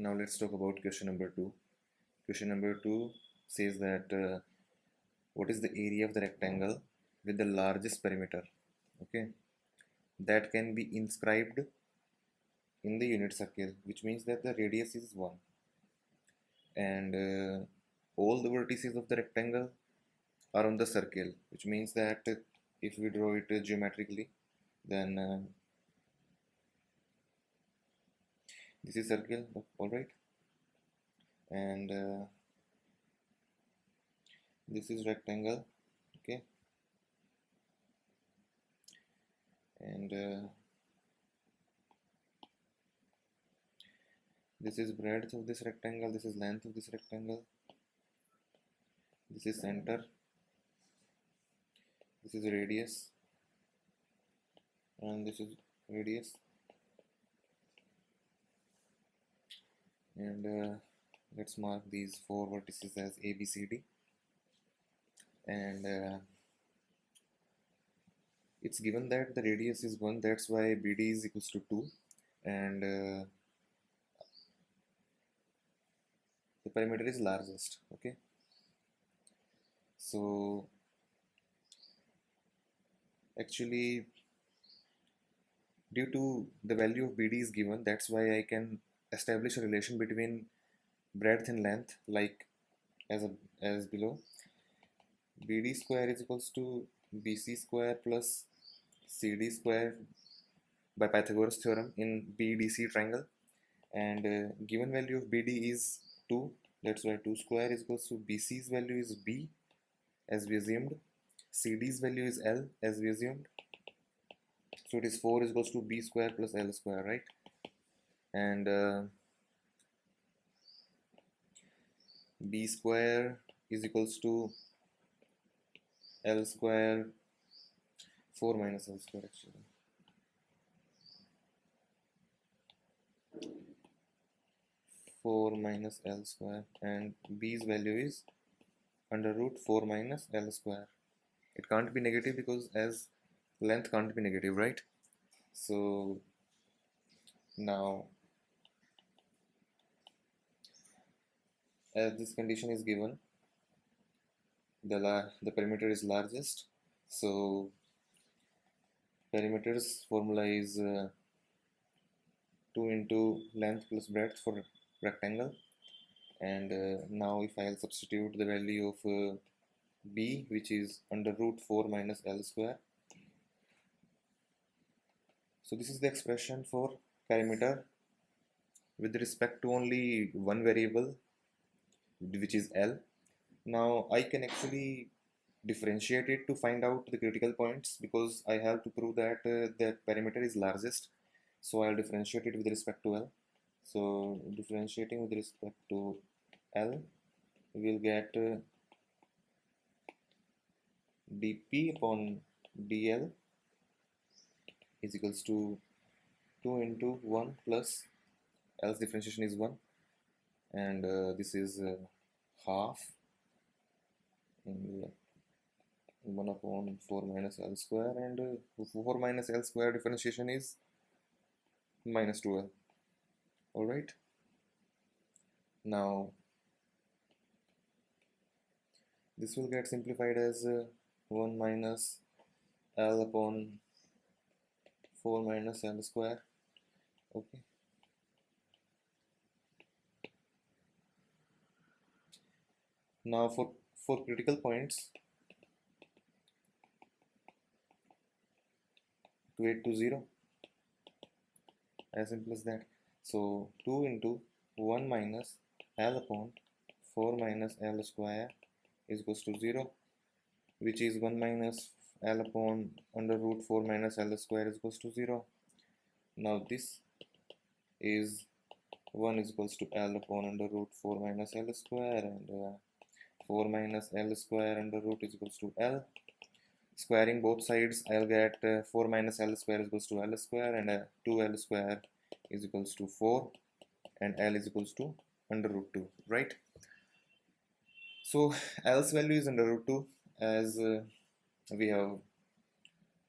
Now let's talk about question number 2. Question number 2 says that what is the area of the rectangle with the largest perimeter? Okay, that can be inscribed in the unit circle, which means that the radius is 1, and all the vertices of the rectangle are on the circle, which means that if we draw it geometrically, then this is circle, all right, and this is rectangle, okay, and this is breadth of this rectangle, this is length of this rectangle, this is center, this is radius, and this is radius, and let's mark these 4 vertices as A, B, C, D, and it's given that the radius is 1, that's why BD is equals to 2, and the perimeter is largest, okay. So actually, due to the value of BD is given, that's why I can establish a relation between breadth and length, like as below. BD square is equals to BC square plus CD square by Pythagoras theorem in BDC triangle, and given value of BD is 2, that's why 2 square is equals to BC's value is B as we assumed, CD's value is L as we assumed, so it is 4 is equals to B square plus L square, right? And B square is equals to L square 4 minus L square actually. 4 minus L square, and B's value is under root 4 minus L square. It can't be negative because as length can't be negative, right? So now as this condition is given, the perimeter is largest, so perimeter's formula is 2 into length plus breadth for rectangle, and now if I'll substitute the value of B, which is under root 4 minus L square, so this is the expression for perimeter with respect to only one variable, which is L. Now I can actually differentiate it to find out the critical points, because I have to prove that the perimeter is largest, so I'll differentiate it with respect to L. So differentiating with respect to L, we will get dp upon dl is equals to 2 into 1 plus L's differentiation is 1, and this is half, and 1 upon 4 minus L square, and 4 minus L square differentiation is minus 2L. Alright, now this will get simplified as 1 minus L upon 4 minus L square, okay. Now for critical points, equate to 0, as simple as that. So 2 into 1 minus L upon 4 minus L square is equals to 0, which is 1 minus L upon under root 4 minus L square is equals to 0. Now this is 1 is equals to L upon under root 4 minus L square, and 4 minus L square under root is equals to L. Squaring both sides, I'll get 4 minus L square is equals to L square, and 2L square is equals to 4, and L is equals to under root 2, right? So L's value is under root 2 as we have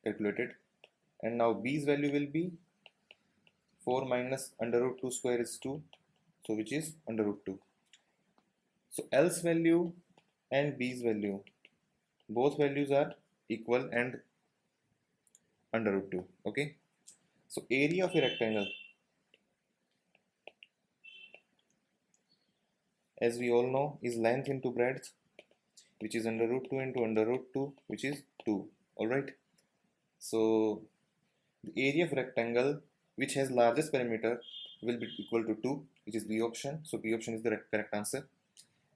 calculated, and now B's value will be 4 minus under root 2 square is 2, so which is under root 2. So L's value and B's value, both values are equal and under root 2. Okay, so area of a rectangle, as we all know, is length into breadth, which is under root 2 into under root 2, which is 2. Alright, so the area of rectangle which has largest perimeter will be equal to 2, which is B option. So B option is the correct answer.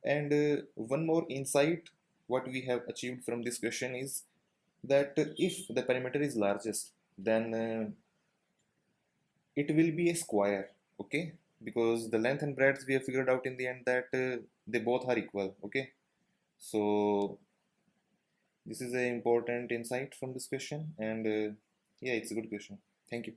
And one more insight what we have achieved from this question is that if the perimeter is largest, then it will be a square. Okay, because the length and breadth we have figured out in the end that they both are equal. Okay, so this is an important insight from this question, and yeah, it's a good question. Thank you.